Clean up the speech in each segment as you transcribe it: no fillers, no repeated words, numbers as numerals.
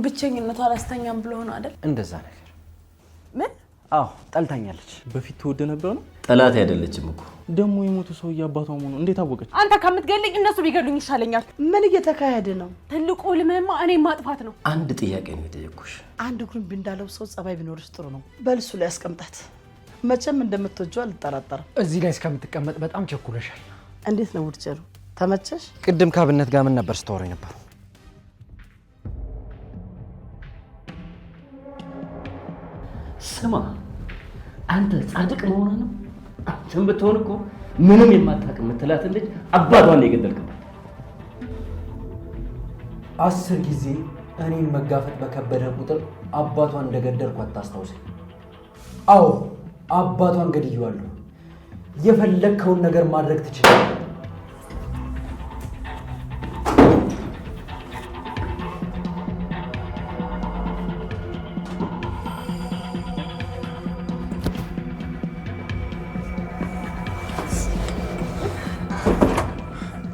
ብቸኝነቷ አላስተኛም ብሎ ነው አይደል? እንደዛ ነገር ምን? አዎ ጠልታኛለች። በፊት ተወደ ነበር ነው? ጠላት አይደለችም እኮ። ደሞ የሞቱ ሰው ያባቷ ሆኖ እንዴት አወቀች? አንተ ከምትገልኝ እነሱ ቢገሉኝ ይሻለኛል። ምን እየተካሄደ ነው? ትልቁ ልመማ እኔ ማጥፋት ነው። አንድ ጥያቄ ነው የጠየኩሽ። አንድ ግሩም ቢንዳለው ሰው ጸባይ ቢኖርሽ ጥሩ ነው። በልሱ ላይ ያስቀምጣት። መቼም እንደምትወጂው አልጠራጠርም። እዚህ ላይ እስከምትቀመጥ በጣም ቸኩለሻል። እንዴት ነው ውርጨሩ? ተመቸሽ? ቅድም ካብነት ጋር ምን ነበር ስተወሪ ነበር? ስማ አንተ ጻድቅ መሆን ነው። አንተም ብትሆን እኮ ምንም የማታውቅ የምትላትን ልጅ አባቷን የገደልክባት። 10 ጊዜ እኔን መጋፈጥ በከበደ ቁጥር አባቷን እንደገደልኩ አታስታውሰኝ። አዎ አባቷን ገድየዋለሁ። የፈለግከውን ነገር ማድረግ ትችላለህ።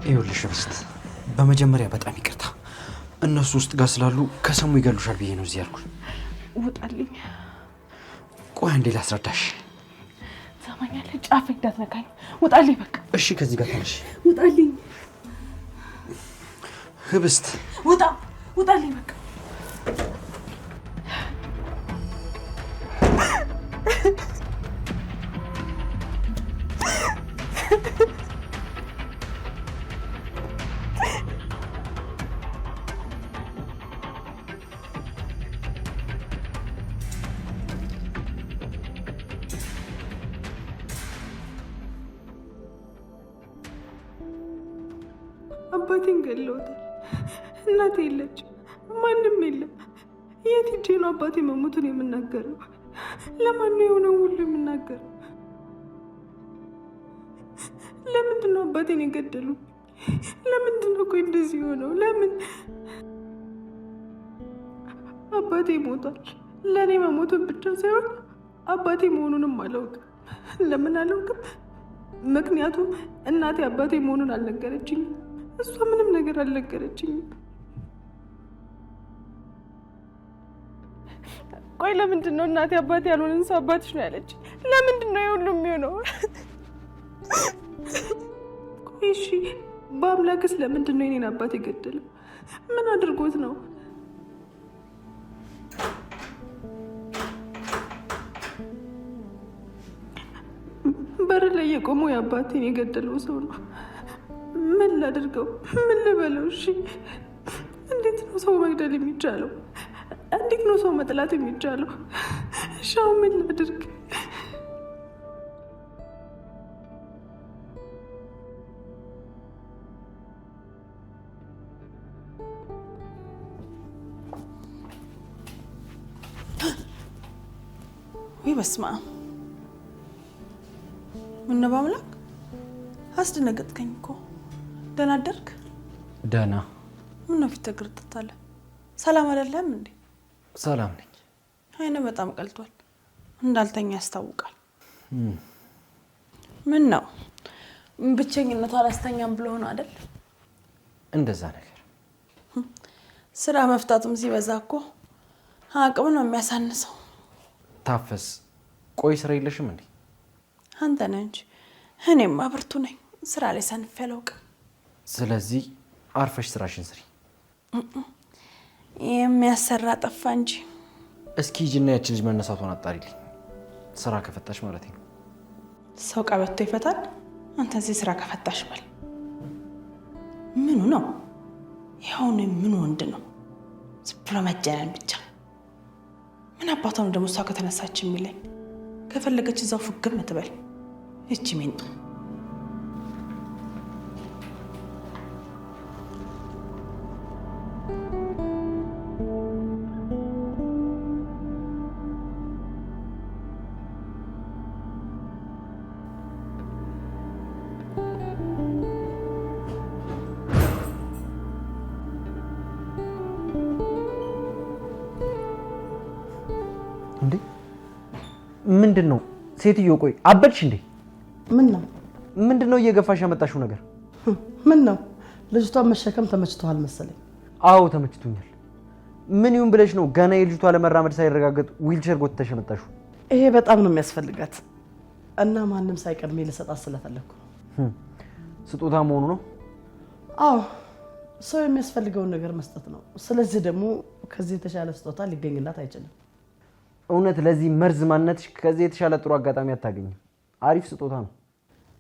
ይኸውልሽ ርስት፣ በመጀመሪያ በጣም ይቅርታ። እነሱ ውስጥ ጋር ስላሉ ከሰሙ ይገሉሻል ብዬ ነው እዚህ ያልኩሽ። ውጣልኝ። ቆይ አንዴ ላስረዳሽ። ሰማኛለህ? ጫፍ እንዳትነካኝ። ውጣልኝ በቃ። እሺ ከዚህ ጋር ተነሽ። ውጣልኝ። ህብስት ውጣ። ውጣልኝ በቃ። አባቴን ገለውታል። እናቴ የለች፣ ማንም የለም። የት ሂጄ ነው አባቴ መሞቱን የምናገረው? ለማን ነው የሆነው ሁሉ የምናገረው? ለምንድን ነው አባቴን የገደሉ? ለምንድን ነው ቆይ እንደዚህ የሆነው? ለምን? አባቴ ሞቷል። ለእኔ መሞቱን ብቻ ሳይሆን አባቴ መሆኑንም አላውቅም። ለምን አላውቅም? ምክንያቱም እናቴ አባቴ መሆኑን አልነገረችኝም። እሷ ምንም ነገር አልነገረችኝም። ቆይ ለምንድን ነው እናቴ አባቴ ያልሆነን ሰው አባትሽ ነው ያለች? ለምንድን ነው የሁሉ የሚሆነው? ቆይ እሺ በአምላክስ ለምንድን ነው የኔን አባቴ ገደለው? ምን አድርጎት ነው? በር ላይ የቆመው የአባቴን የገደለው ሰው ነው። ምን ላድርገው? ምን ልበለው? እሺ እንዴት ነው ሰው መግደል የሚቻለው? እንዴት ነው ሰው መጥላት የሚቻለው? እሺ አሁን ምን ላድርግ? ወይ በስመ አብ! ምነው በአምላክ አስደነገጥከኝ እኮ። ደህና አደርክ? ደህና። ምነው ፊት ተግርጥታለ? ሰላም አይደለም እንዴ? ሰላም ነኝ። አይነ በጣም ቀልቷል። እንዳልተኛ ያስታውቃል። ምን ነው ብቸኝነቷ አላስተኛም ብሎ ነው አይደል? እንደዛ ነገር። ስራ መፍታቱም ሲበዛ እኮ አቅም ነው የሚያሳንሰው። ታፈስ ቆይ ስራ የለሽም እንዴ? አንተ ነህ እንጂ እኔማ ብርቱ ነኝ። ስራ ላይ ሰንፌ አላውቅም። ስለዚህ አርፈሽ ስራሽን ስሪ። የሚያሰራ ጠፋ እንጂ። እስኪ ሂጂና ያችን ልጅ መነሳቷን አጣሪልኝ። ስራ ከፈታሽ ማለት ነው። ሰው ቀበቶ ይፈታል። አንተ እዚህ ስራ ከፈታሽ በል። ምኑ ነው ያው ነው? ምን ወንድ ነው? ዝም ብሎ መጀነን ብቻ። ምን አባቷ ነው ደግሞ እሷ ከተነሳች የሚለኝ? ከፈለገች እዛው ፍግም ትበል። እቺ ሜንጡ እንዴ ምንድነው? ሴትዮ ቆይ አበድሽ እንዴ? ምን ነው? ምንድነው እየገፋሽ ያመጣሽው ነገር? ምን ነው? ልጅቷን መሸከም ተመችቷል መሰለኝ። አዎ ተመችቶኛል። ምን ይሁን ብለሽ ነው ገና የልጅቷ ለመራመድ ሳይረጋገጥ ዊልቸር ጎትተሽ መጣሽው? ይሄ በጣም ነው የሚያስፈልጋት እና ማንንም ሳይቀድሜ ልሰጣት ስለፈለኩ ነው። ስጦታ መሆኑ ነው? አዎ ሰው የሚያስፈልገውን ነገር መስጠት ነው። ስለዚህ ደግሞ ከዚህ የተሻለ ስጦታ ሊገኝላት አይችልም። እውነት ለዚህ መርዝ ማንነትሽ ከዚህ የተሻለ ጥሩ አጋጣሚ አታገኝም። አሪፍ ስጦታ ነው።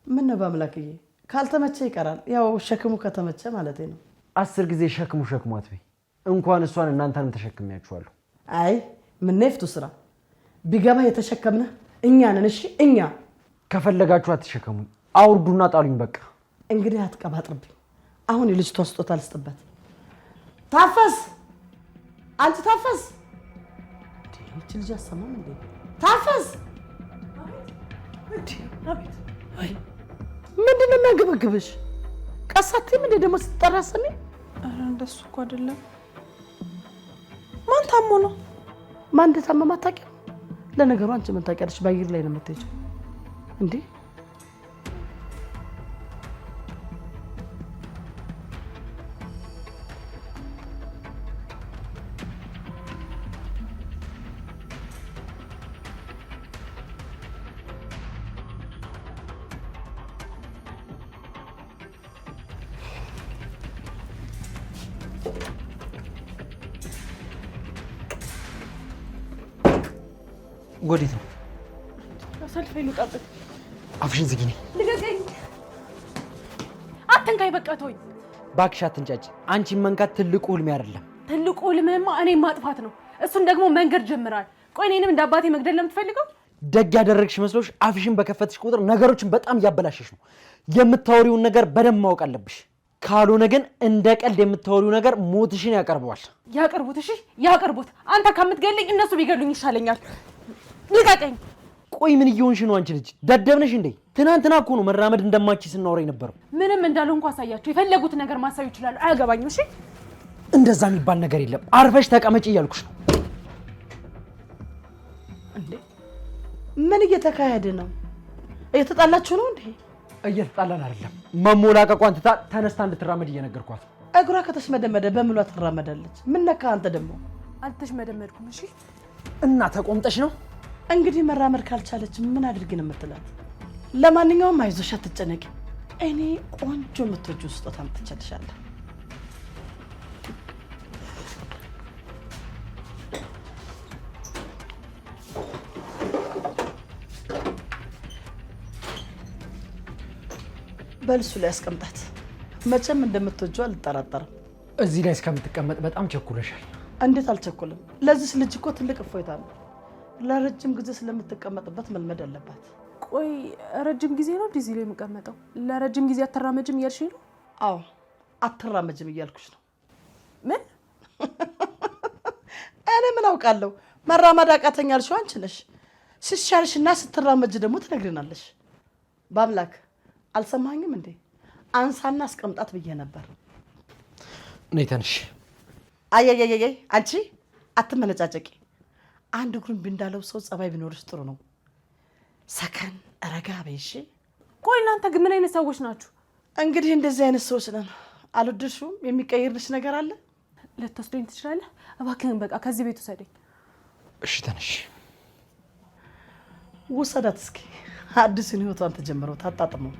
ምን ነው በአምላክዬ ካልተመቸ ይቀራል። ያው ሸክሙ ከተመቸ ማለት ነው። 10 ጊዜ ሸክሙ አትበይ። እንኳን እሷን እናንተንም ተሸክሚያችኋለሁ። አይ ምን ነፍቱ ስራ ቢገባ የተሸከምነ እኛ ነን። እሺ እኛ ከፈለጋችሁ አትሸከሙ፣ አውርዱና ጣሉኝ በቃ። እንግዲህ አትቀባጥርብኝ። አሁን የልጅቷን ስጦታ ልስጥበት። ታፈስ አንቺ ታፈስ። እቺ ልጅ አሰማም እንዴ? ታፈስ አቤት። አይ ምንድነው የሚያገበግብሽ? ቀሳቴም እንደ ደግሞ ስትጠራ ሰሚ። ኧረ እንደሱ እኮ አይደለም። ማን ታሞ ነው? ማን እንደታመመ አታውቂም? ለነገሩ አንቺ ምን ታውቂያለሽ? ባየር ላይ ነው የምትሄጂው እንዴ? ወዴት ነው? ሰልፈኝ ልውጣበት። አፍሽን ዝጊ። ነኝ ልቀቀኝ። አትንካኝ። በቃ ተወኝ። እባክሽ አትንጫጭ። አንቺን መንካት ትልቁ ህልሜ አይደለም። ትልቁ ህልምህማ እኔን ማጥፋት ነው። እሱን ደግሞ መንገድ ጀምራል። ቆይ እኔንም እንደ አባቴ መግደል ነው የምትፈልገው? ደግ ያደረግሽ መስሎሽ አፍሽን በከፈትሽ ቁጥር ነገሮችን በጣም እያበላሸሽ ነው። የምታወሪውን ነገር በደንብ ማወቅ አለብሽ። ካልሆነ ግን እንደ ቀልድ የምታወሪው ነገር ሞትሽን ያቀርበዋል። ያቀርቡት። እሺ ያቀርቡት። አንተ ከምትገለኝ እነሱ ቢገሉኝ ይሻለኛል። ልቀቀኝ። ቆይ ምን እየሆንሽ ነው አንቺ ልጅ? ደደብነሽ እንዴ? ትናንትና እኮ ነው መራመድ እንደማቺ ስናወራ የነበረው። ምንም እንዳልሆንኩ አሳያቸው። የፈለጉት ነገር ማሳዩ ይችላሉ። አያገባኝም። እሺ እንደዛ የሚባል ነገር የለም። አርፈሽ ተቀመጪ እያልኩሽ ነው። እንዴ ምን እየተካሄደ ነው? እየተጣላችሁ ነው እንዴ? እየተጣላን አይደለም። መሞላቀቋን ትታ ተነስታ እንድትራመድ እየነገርኳት። እግሯ ከተሽመደመደ በምሏ ትራመዳለች። ምን ነካ አንተ ደግሞ? አልተሽመደመድኩም። እሺ እና ተቆምጠሽ ነው እንግዲህ መራመድ ካልቻለች ምን አድርጊ ነው የምትላት? ለማንኛውም አይዞሽ አትጨነቂ። እኔ ቆንጆ የምትወጂው ስጦታ አምጥቼልሻለሁ። በልሱ ላይ አስቀምጣት። መቼም እንደምትወጂው አልጠራጠርም። እዚህ ላይ እስከምትቀመጥ በጣም ቸኩለሻል። እንዴት አልቸኩልም? ለዚህ ልጅ እኮ ትልቅ እፎይታ ነው። ለረጅም ጊዜ ስለምትቀመጥበት መልመድ አለባት። ቆይ ረጅም ጊዜ ነው እዚህ ላይ የምቀመጠው? ለረጅም ጊዜ አትራመጅም እያልሽኝ ነው? አዎ አትራመጅም እያልኩሽ ነው። ምን? እኔ ምን አውቃለሁ? መራመድ አቃተኝ አልሽው አንቺ ነሽ። ሲሻልሽና ስትራመጅ ደግሞ ትነግሪናለሽ። በአምላክ አልሰማኝም እንዴ? አንሳና አስቀምጣት ብዬ ነበር። ነይ ተነሽ። አያያያይ አንቺ አትመነጫጨቂ። አንድ እግሩን ቢንዳለው ሰው ጸባይ ቢኖርሽ ጥሩ ነው። ሰከን ረጋ በይ እሺ። ቆይ እናንተ ግን ምን አይነት ሰዎች ናችሁ? እንግዲህ እንደዚህ አይነት ሰዎች ነን። አልወደድሽውም? የሚቀይርልሽ ነገር አለ? ልትወስደኝ ትችላለህ? እባክህን በቃ ከዚህ ቤት ውሰደኝ። እሺ ተነሽ። ውሰዳት እስኪ አዲሱን ህይወቷን ተጀምረው ታጣጥመው።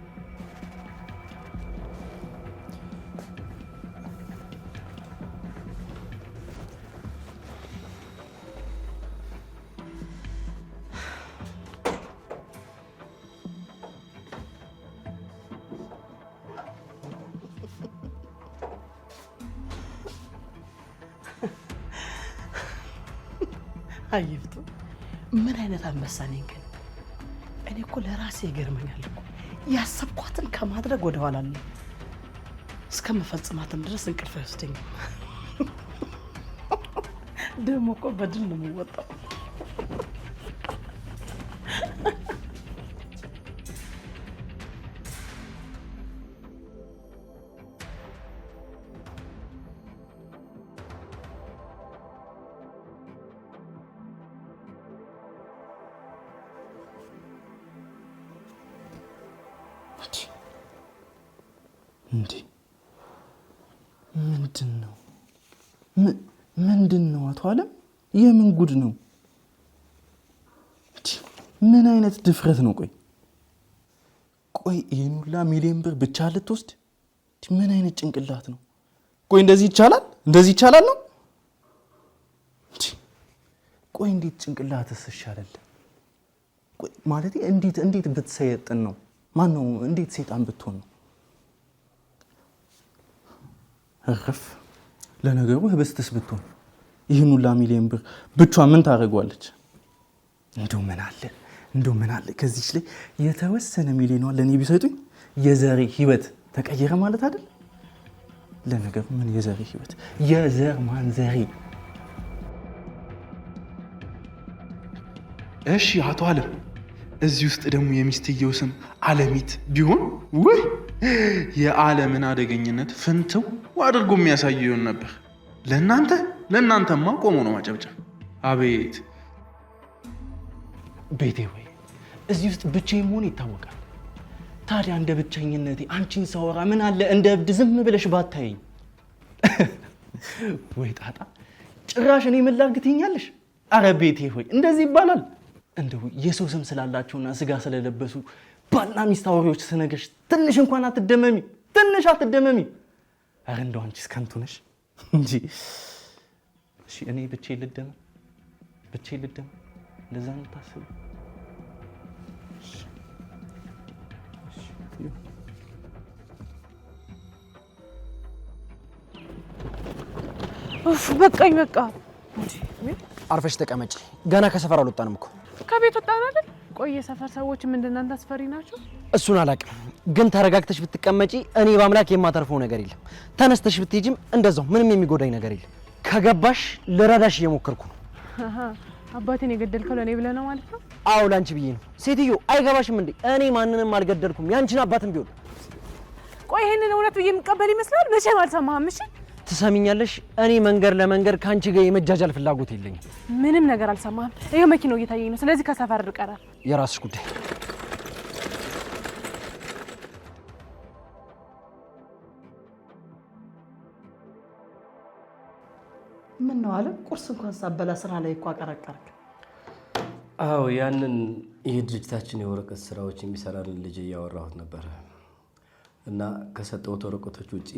አይፍቱ ምን አይነት አንበሳ ነኝ ግን? እኔ እኮ ለራሴ ይገርመኛል እኮ ያሰብኳትን ከማድረግ ወደ ኋላ አለ እስከምፈጽማትም ድረስ እንቅልፍ አይወስደኝም። ደግሞ እኮ በድል ነው የምወጣው። እንዴ ምንድን ነው? ምንድነው አቶ አለም? የምን ጉድ ነው? ምን አይነት ድፍረት ነው? ቆይ ይሄን ሁላ ሚሊዮን ብር ብቻ ልትወስድ? ምን አይነት ጭንቅላት ነው? ቆይ እንደዚህ ይቻላል? እንደዚህ ይቻላል ነው? ቆይ እንዴት ጭንቅላትስ ይሻላል? ቆይ ማለት እንዴት ብትሰየጥን ነው? ማን ነው እንዴት ሰይጣን ብትሆን ነው? እረፍ። ለነገሩ ህብስትስ ብትሆን ይህን ሁላ ሚሊዮን ብር ብቻ ምን ታደርገዋለች? እንደው ምን አለ ከዚህች ላይ የተወሰነ ሚሊዮን ለኔ ቢሰጡኝ የዘሬ ህይወት ተቀየረ ማለት አይደል? ለነገሩ ምን የዘሬ ህይወት የዘር ማንዘሬ። እሺ አቶ አለም፣ እዚህ ውስጥ ደግሞ የሚስትየው ስም አለሚት ቢሆን ወይ የዓለምን አደገኝነት ፍንትው አድርጎ የሚያሳየውን ነበር። ለእናንተማ ቆሞ ነው ማጨብጨብ። አቤት ቤቴ ወይ እዚህ ውስጥ ብቻዬን መሆን ይታወቃል። ታዲያ እንደ ብቸኝነቴ አንቺን ሳወራ ምን አለ እንደ እብድ ዝም ብለሽ ባታየኝ? ወይ ጣጣ፣ ጭራሽ እኔ ምን ላድርግ ትይኛለሽ? አረ ቤቴ ሆይ እንደዚህ ይባላል? እንደው የሰው ስም ስላላቸውና ስጋ ስለለበሱ ባልና ሚስት አውሬዎች ስነግርሽ ትንሽ እንኳን አትደመሚ? ትንሽ አትደመሚ? አረ እንደው አንቺስ ከንቱ ነሽ እንጂ። እሺ እኔ ብቻዬን ልደመም? እንደዛ ነው ታስቡ? በቃኝ በቃ። አርፈሽ ተቀመጪ። ገና ከሰፈር አልወጣንም እኮ። ከቤት ወጣን አይደል? ቆይ የሰፈር ሰዎች ምንድነው አስፈሪ ናቸው? እሱን አላውቅም፣ ግን ተረጋግተሽ ብትቀመጪ እኔ በአምላክ የማተርፈው ነገር የለም። ተነስተሽ ብትሄጂም እንደዛው ምንም የሚጎዳኝ ነገር የለም። ከገባሽ ልረዳሽ እየሞከርኩ ነው። አባቴን የገደልከው ለኔ ብለህ ነው ማለት ነው? አዎ ላንቺ ብዬ ነው። ሴትዮ አይገባሽም እንዴ? እኔ ማንንም አልገደልኩም፣ ያንቺን አባትም ቢሆን። ቆይ ይሄንን እውነት ብዬ የምቀበል ይመስላል? መቼም አልሰማህም። እሺ ትሰሚኛለሽ? እኔ መንገር ለመንገር ካንቺ ጋር የመጃጃል ፍላጎት የለኝም። ምንም ነገር አልሰማህም። ይሄው መኪናው እየታየኝ ነው። ስለዚህ ከሰፈር ርቀናል። የራስሽ ጉዳይ። ምን ነው አለ? ቁርስ እንኳን ሳበላ ስራ ላይ እኮ አቀረቀርክ። አዎ ያንን ይህ ድርጅታችን የወረቀት ስራዎች የሚሰራልን ልጅ እያወራሁት ነበር እና ከሰጠሁት ወረቀቶች ውጪ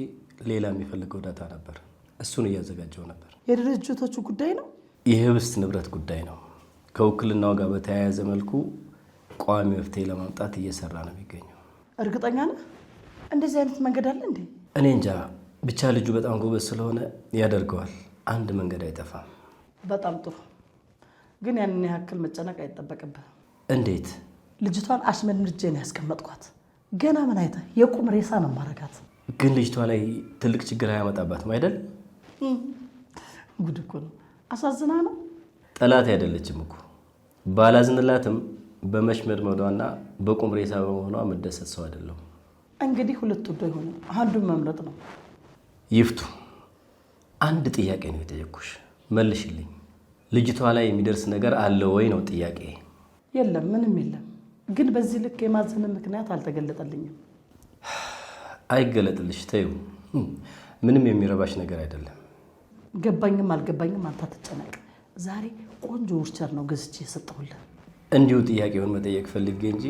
ሌላ የሚፈልገው ዳታ ነበር። እሱን እያዘጋጀው ነበር። የድርጅቶቹ ጉዳይ ነው? የህብስት ንብረት ጉዳይ ነው። ከውክልናው ጋር በተያያዘ መልኩ ቋሚ መፍትሄ ለማምጣት እየሰራ ነው የሚገኘው። እርግጠኛ ነህ? እንደዚህ አይነት መንገድ አለ እንዴ? እኔ እንጃ፣ ብቻ ልጁ በጣም ጎበዝ ስለሆነ ያደርገዋል። አንድ መንገድ አይጠፋም። በጣም ጥሩ። ግን ያንን ያክል መጨነቅ አይጠበቅብህም። እንዴት? ልጅቷን አሽመድምጄ ነው ያስቀመጥኳት። ገና ምን አይተህ የቁም ሬሳ ነው ማረጋት። ግን ልጅቷ ላይ ትልቅ ችግር አያመጣባትም አይደል? ጉድ እኮ ነው። አሳዝና ነው። ጠላት አይደለችም እኮ። ባላዝንላትም በመሽመድመዷና በቁም ሬሳ በመሆኗ መደሰት ሰው አይደለም። እንግዲህ ሁለት ወዶ ይሆን አንዱን መምረጥ ነው። ይፍቱ። አንድ ጥያቄ ነው የጠየኩሽ፣ መልሽልኝ። ልጅቷ ላይ የሚደርስ ነገር አለ ወይ ነው ጥያቄ። የለም፣ ምንም የለም። ግን በዚህ ልክ የማዘን ምክንያት አልተገለጠልኝም። አይገለጥልሽ፣ ተይው። ምንም የሚረባሽ ነገር አይደለም። ገባኝም አልገባኝም አንተ አትጨነቅ። ዛሬ ቆንጆ ውርቸር ነው ገዝቼ የሰጠሁልህ። እንዲሁ ጥያቄውን መጠየቅ ፈልጌ እንጂ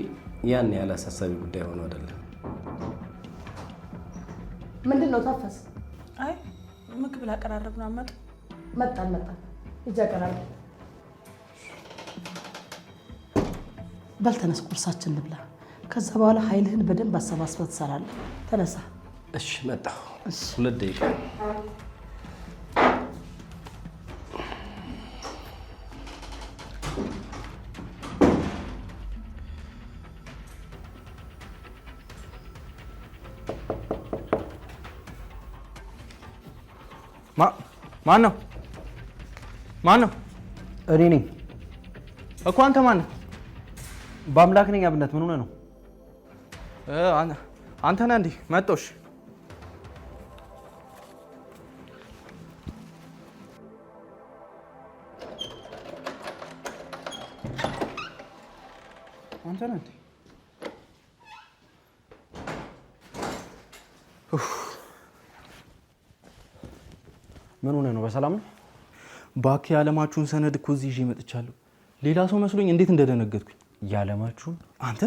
ያን ያህል አሳሳቢ ጉዳይ ሆኖ አይደለም። ምንድን ነው ታፈስ? አይ ምግብ ላቀራረብ ነው። መጣን እጃ ቀራረብ። በልተነስ ቁርሳችን ልብላ። ከዛ በኋላ ኃይልህን በደንብ አሰባስበህ ትሰራለህ። ተነሳ። እሺ መጣሁ። 2 ደቂቃ። ማን ነው? እኔ ነኝ እኮ። አንተ ማን ነህ? በአምላክ ነኝ። አብነት ምን ሆነ ነው? አንተ ነህ እንዴ? መጣሽ? አንተ ነህ እንዴ? ምን ሆነ ነው? በሰላም ነው? ባክ ያለማችሁን ሰነድ እኮ እዚህ ይዤ መጥቻለሁ። ሌላ ሰው መስሎኝ እንዴት እንደደነገጥኩኝ። ያለማችሁን አንተ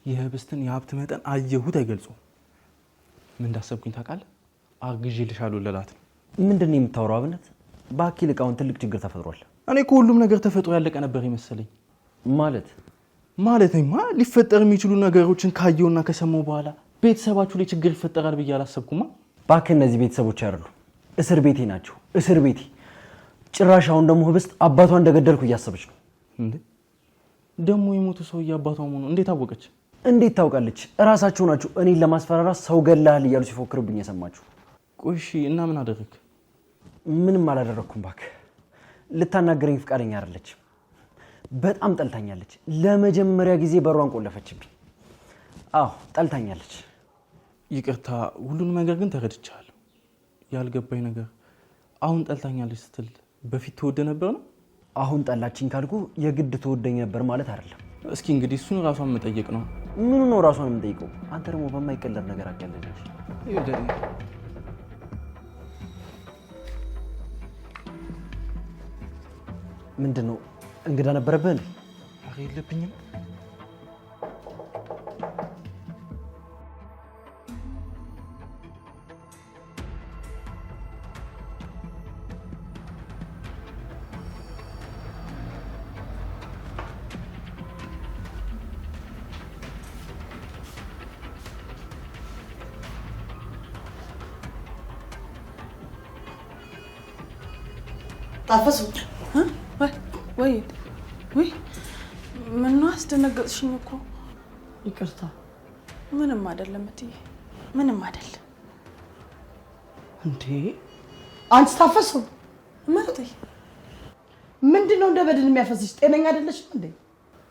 የህብስትን የሀብት መጠን አየሁት አይገልጸውም። ምን እንዳሰብኩኝ ታውቃለህ? አግዤልሻለሁ ልላት ነው። ምንድን ነው የምታወራው አብነት? ባክ ይልቃውን ትልቅ ችግር ተፈጥሯል። እኔ እኮ ሁሉም ነገር ተፈጥሮ ያለቀ ነበር ይመስለኝ። ማለትማ ሊፈጠር የሚችሉ ነገሮችን ካየውና ከሰማው በኋላ ቤተሰባችሁ ላይ ችግር ይፈጠራል ብዬ አላሰብኩማ። ባክ እነዚህ ቤተሰቦች አይደሉ፣ እስር ቤቴ ናቸው። እስር ቤቴ ጭራሽ አሁን ደግሞ ህብስት አባቷ እንደገደልኩ እያሰበች ነው። እንዴ ደግሞ የሞቱ ሰውዬ አባቷ መሆኑ እንዴት አወቀች? እንዴት ታውቃለች? እራሳችሁ ናችሁ እኔን ለማስፈራራት ሰው ገላህል እያሉ ሲፎክርብኝ የሰማችሁ። ቆይ እና ምን አደረክ? ምንም አላደረኩም ባክ። ልታናገረኝ ፍቃደኛ አይደለች። በጣም ጠልታኛለች። ለመጀመሪያ ጊዜ በሯን ቆለፈችብኝ። አዎ ጠልታኛለች። ይቅርታ፣ ሁሉንም ነገር ግን ተረድቻለሁ። ያልገባኝ ነገር አሁን ጠልታኛለች ስትል በፊት ትወደ ነበር ነው? አሁን ጠላችኝ ካልኩ የግድ ትወደኝ ነበር ማለት አይደለም። እስኪ እንግዲህ እሱን ራሷን መጠየቅ ነው። ምኑ ነው ራሷን የምጠይቀው? አንተ ደግሞ በማይቀለር ነገር አቀለለች። ምንድን ነው እንግዳ ነበረብህ እንዴ? ኧረ የለብኝም። ታፈሱ ወይ ምነው አስደነገጥሽኝ እኮ። ይቅርታ። ምንም አይደለም እትዬ፣ ምንም አይደለም። እንዴ አንቺ ታፈሱ ማለት ምንድነው እንደ በድን የሚያፈስሽ? ጤነኛ አይደለሽም እንዴ?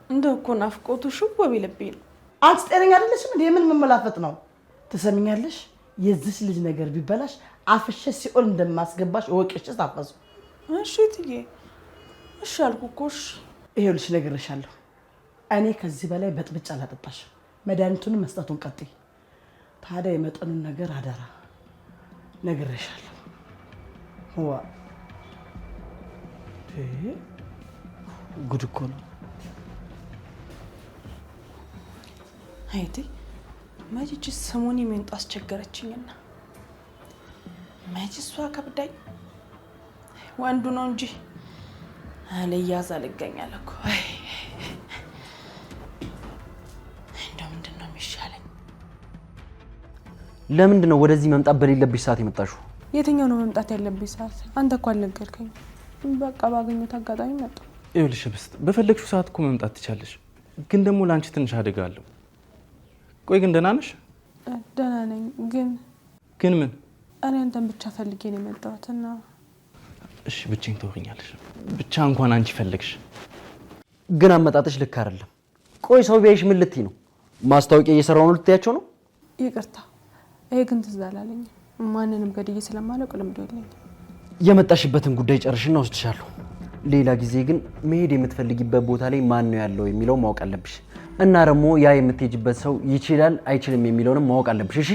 እንደው እኮ ናፍቆቱ ሽው ቢልብኝ ነው። አንቺ ጤነኛ አይደለሽም እንዴ? ምን መመላፈጥ ነው? ትሰሚኛለሽ? የዚህ ልጅ ነገር ቢበላሽ አፍሽ ሲኦል እንደማስገባሽ ወቅሽ ታፈሱ። እሺ እትዬ፣ እሺ አልኩ እኮ። እሺ ይኸውልሽ ነግሬሻለሁ። እኔ ከዚህ በላይ በጥብጫ አላጠጣሽ። መድኃኒቱንም መስጠቱን ቀጥይ። ታዲያ የመጠኑን ነገር አደራ ነግሬሻለሁ። ዋ ጉድ እኮ ነው። አይቴ መቼ ሰሞኑን የሚንጡ አስቸገረችኝና መቼ እሷ ከብዳኝ ወንዱ ነው እንጂ አለያዝ አልገኛል እኮ። እንደው ምንድን ነው የሚሻለኝ? ለምንድን ነው ወደዚህ መምጣት በሌለብሽ ሰዓት የመጣሽው? የትኛው ነው መምጣት ያለብኝ ሰዓት? አንተ እኮ አልነገርከኝ። በቃ ባገኘሁት አጋጣሚ መጣሁ። ይኸውልሽ ህብስት፣ በፈለግሽው ሰዓት እኮ መምጣት ትቻለሽ፣ ግን ደግሞ ለአንቺ ትንሽ አደጋ አለው። ቆይ ግን ደህና ነሽ? ደህና ነኝ። ግን ምን? እኔ አንተን ብቻ ፈልጌ ነው የመጣሁት እና እሺ ብቻዬን ትወኛለሽ? ብቻ እንኳን አንቺ ፈለግሽ። ግን አመጣጥሽ ልክ አይደለም። ቆይ ሰው ቢያይሽ ምን ልትይ ነው? ማስታወቂያ እየሰራሁ ነው ልትያቸው ነው? ይቅርታ፣ ይሄ ግን ትዝ አላለኝ። ማንንም ገድዬ ስለማላውቅ ልምዶ የለኝም። የመጣሽበትን ጉዳይ ጨርሽና ወስድሻለሁ። ሌላ ጊዜ ግን መሄድ የምትፈልጊበት ቦታ ላይ ማን ነው ያለው የሚለው ማወቅ አለብሽ። እና ደግሞ ያ የምትሄጂበት ሰው ይችላል አይችልም የሚለውንም ማወቅ አለብሽ። እሺ?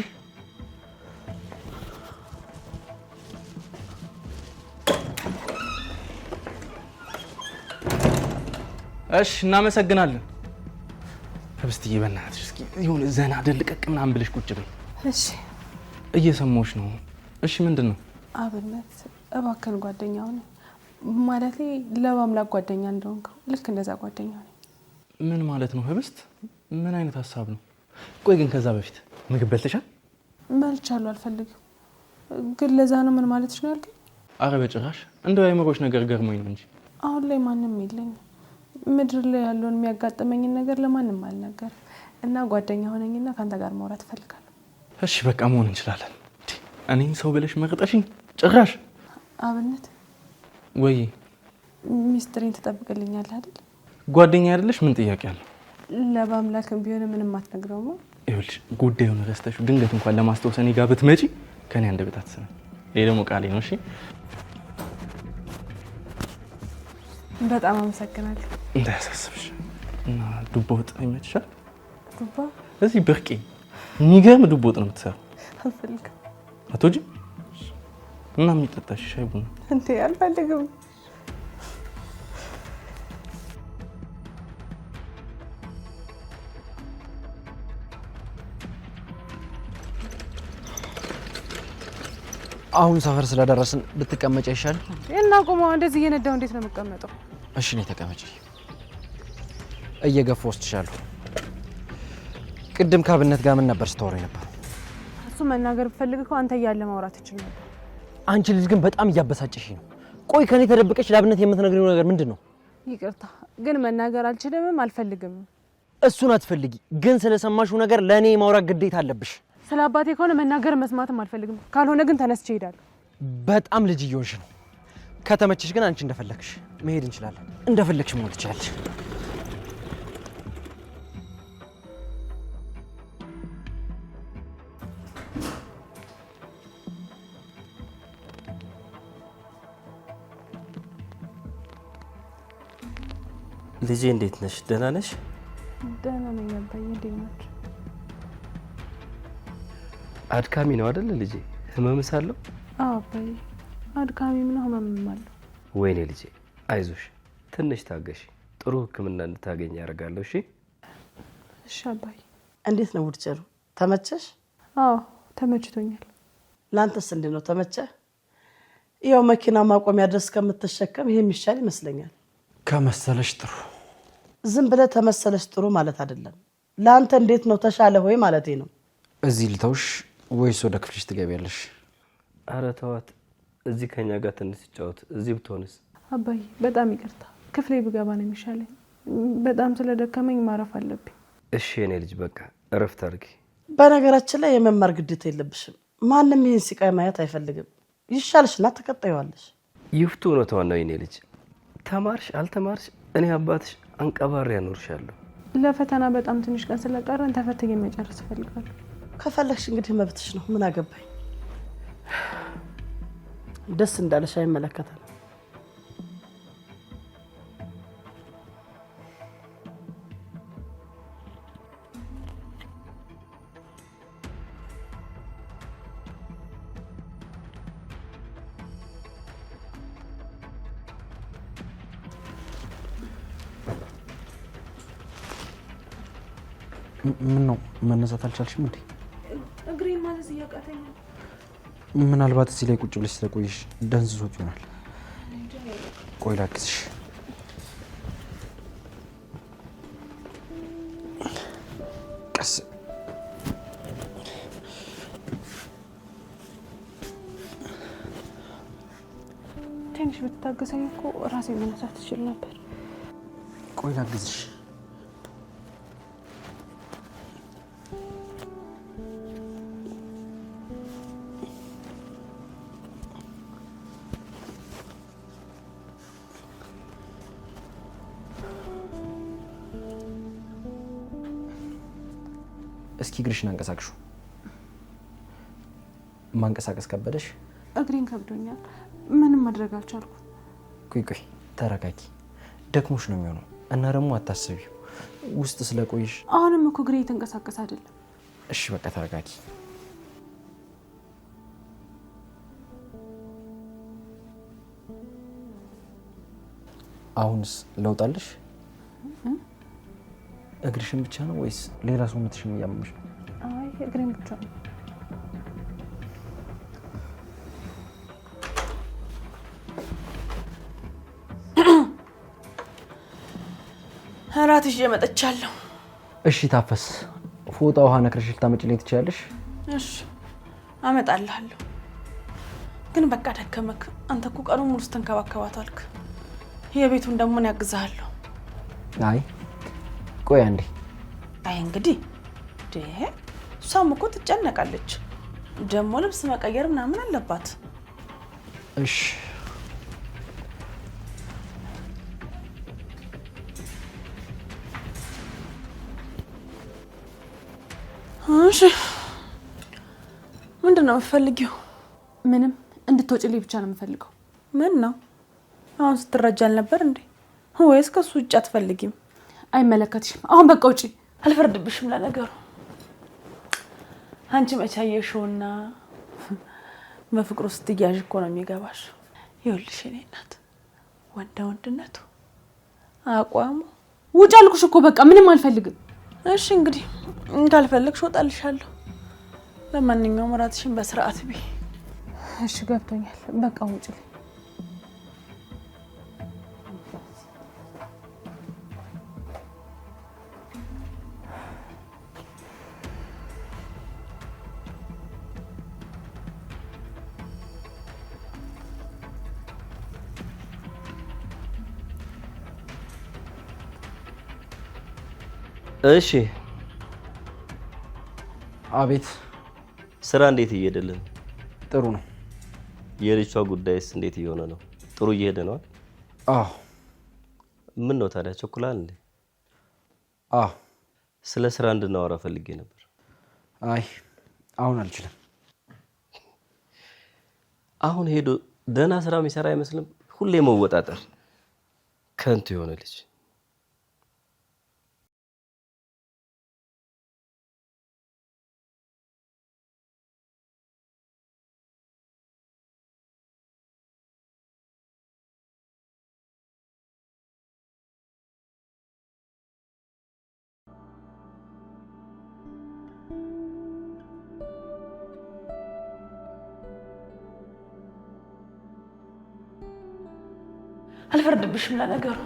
እሺ እናመሰግናለን። ህብስትዬ በእናትሽ እስኪ የሆነ ዘና ደልቀቅ ምናምን ብለሽ ቁጭ በይ። እሺ እየሰማሁሽ ነው። እሺ ምንድን ነው? አብነት እባክህን ጓደኛው ነኝ ማለት ለማምላክ ጓደኛ እንደሆንከው ልክ እንደዛ ጓደኛ ነኝ። ምን ማለት ነው ህብስት? ምን አይነት ሀሳብ ነው? ቆይ ግን ከዛ በፊት ምግብ በልተሻል? በልቻለሁ። አልፈልግም ግን ለዛ ነው ምን ማለትሽ ነው ያልከኝ? አረ በጭራሽ እንደው አይምሮሽ ነገር ገርሞኝ ነው እንጂ አሁን ላይ ማንም የለኝም። ምድር ላይ ያለውን የሚያጋጥመኝን ነገር ለማንም አልናገርም እና ጓደኛ ሆነኝና ከአንተ ጋር ማውራት እፈልጋለሁ። እሺ በቃ መሆን እንችላለን። እኔን ሰው ብለሽ መርጠሽኝ ጭራሽ። አብነት ወይ ሚስጥሬን ትጠብቅልኛለህ አይደል? ጓደኛ አይደለሽ? ምን ጥያቄ አለው? ለባምላክም ቢሆን ምንም አትነግረውማ። ይኸውልሽ ጉዳዩን ረስተሽው ድንገት እንኳን ለማስታወስ እኔ ጋር ብትመጪ ከኔ አንደበት አትሰሚ። ይሄ ደግሞ ቃሌ ነው። እሺ በጣም አመሰግናለሁ። እንዳያሳስብሽ። እና ዱቦ ወጥ ይመችሻል? ዱባ እዚህ ብርቄ የሚገርም ዱቦ ወጥ ነው የምትሰራው። አልፈልግም። አትወጂም? እና የሚጠጣሽ ሻይ ቡና? እንዴ አልፈልግም። አሁን ሰፈር ስለደረስን ብትቀመጭ ይሻል እና ቆሞ እንደዚህ እየነዳው እንዴት ነው የምቀመጠው? እሺ ነኝ ተቀመጪ። እየገፋሁ ወስድሻለሁ። ቅድም ካብነት ጋር ምን ነበር ስታወሪ ነበር? እሱ መናገር ብፈልግ እኮ አንተ እያለ ማውራት ይችል ነበር። አንቺ ልጅ ግን በጣም እያበሳጨሽ ነው። ቆይ ከኔ ተደብቀሽ ለአብነት የምትነግሪው ነገር ምንድነው? ይቅርታ ግን መናገር አልችልም አልፈልግም። እሱን አትፈልጊ፣ ግን ስለሰማሽው ነገር ለኔ ማውራት ግዴታ አለብሽ። ስለ አባቴ ከሆነ መናገር መስማትም አልፈልግም። ካልሆነ ግን ተነስቼ እሄዳለሁ። በጣም ልጅ እየሆንሽ ነው። ከተመችሽ ግን አንቺ እንደፈለግሽ መሄድ እንችላለን። እንደፈለግሽ መሆን ትችላለሽ። ልጄ እንዴት ነሽ? ደህና ነሽ? ደህና ነኝ አባዬ። እንዴት ናችሁ? አድካሚ ነው አይደል ልጄ? ህመምስ አለው? አዎ አባዬ፣ አድካሚም ነው ህመምም አለው። ወይኔ ልጄ አይዞሽ፣ ትንሽ ታገሽ። ጥሩ ህክምና እንድታገኝ ያደርጋለሁ። እሺ እሺ አባዬ። እንዴት ነው ውድጨሩ? ተመቸሽ? አዎ ተመችቶኛል። ላንተስ እንዴት ነው? ተመቸ? ያው መኪና ማቆሚያ ድረስ ከምትሸከም ይሄ የሚሻል ይመስለኛል። ከመሰለሽ ጥሩ። ዝም ብለህ ተመሰለሽ ጥሩ ማለት አይደለም። ላንተ እንዴት ነው? ተሻለ ሆይ ማለቴ ነው። እዚህ ልተውሽ ወይስ ወደ ክፍልሽ ትገቢያለሽ? ኧረ ተዋት፣ እዚህ ከኛ ጋር ትንሽ ትጫወት። እዚህ ብትሆንስ? አባዬ በጣም ይቅርታ፣ ክፍሌ ብገባ ነው የሚሻለኝ። በጣም ስለደከመኝ ማረፍ አለብኝ። እሺ የኔ ልጅ በቃ እረፍት አድርጊ። በነገራችን ላይ የመማር ግዴታ የለብሽም። ማንም ይህን ሲቃይ ማየት አይፈልግም። ይሻልሽና ተቀጣይዋለሽ። ይፍቱ እውነቷን ነው የኔ ልጅ። ተማርሽ አልተማርሽ እኔ አባትሽ አንቀባሪ ያኖርሻለሁ። ለፈተና በጣም ትንሽ ቀን ስለቀረን ተፈትኜ መጨረስ እፈልጋለሁ። ከፈለግሽ እንግዲህ መብትሽ ነው። ምን አገባኝ? ደስ እንዳለሽ አይመለከተም። ምን ነው መነሳት አልቻልሽም እንዴ? እግሬን ማለት እያቃተኝ ነው። ምናልባት እዚህ ላይ ቁጭ ብለሽ ስለቆይሽ ደንዝዞት ይሆናል። ቆይ ላግዝሽ። ቀስ ትንሽ ብትታገሰኝ እኮ ራሴ መነሳት ትችል ነበር። ቆይ ላግዝሽ። እስኪ እግርሽን አንቀሳቅሹ። ማንቀሳቀስ ከበደሽ? እግሬን ከብዶኛል። ምንም ማድረግ አልቻልኩም። ቆይ ተረጋጊ። ደክሞሽ ነው የሚሆነው እና ደግሞ አታስቢው ውስጥ ስለቆይሽ። አሁንም እኮ እግሬ የተንቀሳቀስ አይደለም። እሺ በቃ ተረጋጊ። አሁንስ ለውጣለሽ? እግርሽን ብቻ ነው ወይስ ሌላ ሰውነትሽም እያመመሽ ነው? አይ እግሬን ብቻ ነው። እራት ይዤ መጥቻለሁ። እሺ ታፈስ፣ ፎጣ ውሃ ነክረሽ ልታመጪልኝ ትችያለሽ? እሺ አመጣልሃለሁ። ግን በቃ ደከመክ። አንተ እኮ ቀኑን ሙሉ ስትንከባከባት አልክ። የቤቱን ደግሞ ምን ያግዛለሁ? አይ ቆይ አንዴ። አይ እንግዲህ እሷም እኮ ትጨነቃለች። ደግሞ ልብስ መቀየር ምናምን አለባት። እሺ እሺ ምንድን ነው የምትፈልጊው? ምንም፣ እንድትወጪልኝ ብቻ ነው የምፈልገው። ምን ነው አሁን ስትረጃል ነበር እንዴ? ወይስ ከሱ ውጭ አትፈልጊም? አይመለከትሽም። አሁን በቃ ውጪ። አልፈርድብሽም። ለነገሩ አንቺ መቻየሽውና በፍቅሩ ስትያዥ እኮ ነው የሚገባሽ። ይኸውልሽ የኔ እናት ወንድነቱ አቋሙ። ውጭ አልኩሽ እኮ በቃ ምንም አልፈልግም። እሺ እንግዲህ ካልፈለግሽ ወጣልሻለሁ። ለማንኛውም እራትሽን በስርዓት ቢ እሺ ገብቶኛል። በቃ ውጭልኝ። እሺ አቤት። ስራ እንዴት እየሄደልን? ጥሩ ነው። የልጅቷ ጉዳይስ እንዴት እየሆነ ነው? ጥሩ እየሄደ ነው? አዎ። ምን ነው ታዲያ ቸኩላል እንዴ? አዎ። ስለ ስራ እንድናወራ ፈልጌ ነበር። አይ አሁን አልችልም። አሁን ሄዶ ደህና ስራ የሚሰራ አይመስልም። ሁሌ መወጣጠር ከንቱ የሆነ ልጅ። አልፈርድብሽም። ለነገሩ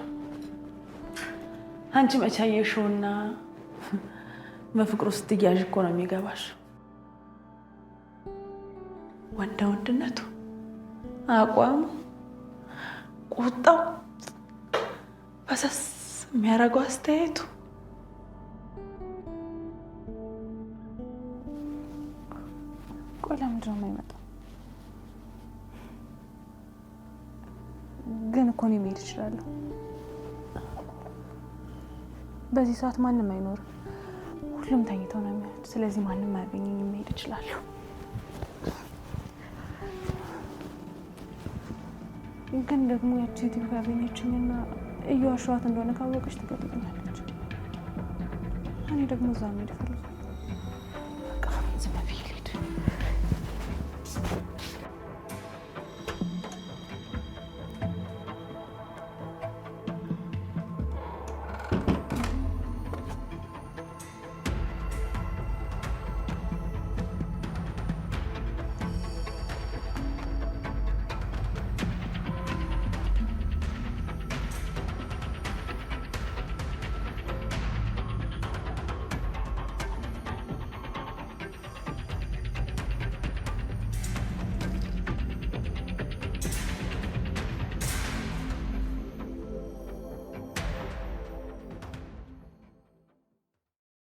አንቺ መቼ አየሽውና በፍቅሩ ስትያዥ እኮ ነው የሚገባሽ። ወንደ ወንድነቱ፣ አቋሙ፣ ቁጣው፣ ፈሰስ የሚያደርገው አስተያየቱ ቆይ ለምንድን ነው የማይመጣው? ግን እኮ ነው መሄድ እችላለሁ። በዚህ ሰዓት ማንም አይኖርም። ሁሉም ተኝተው ነው የሚሆኑት። ስለዚህ ማንም አያገኘኝም፣ መሄድ እችላለሁ። ግን ደግሞ ያቺ ሴትዮ ካገኘችኝና እየዋሸኋት እንደሆነ ካወቀች ትገድለኛለች። እኔ ደግሞ እዛ መሄድ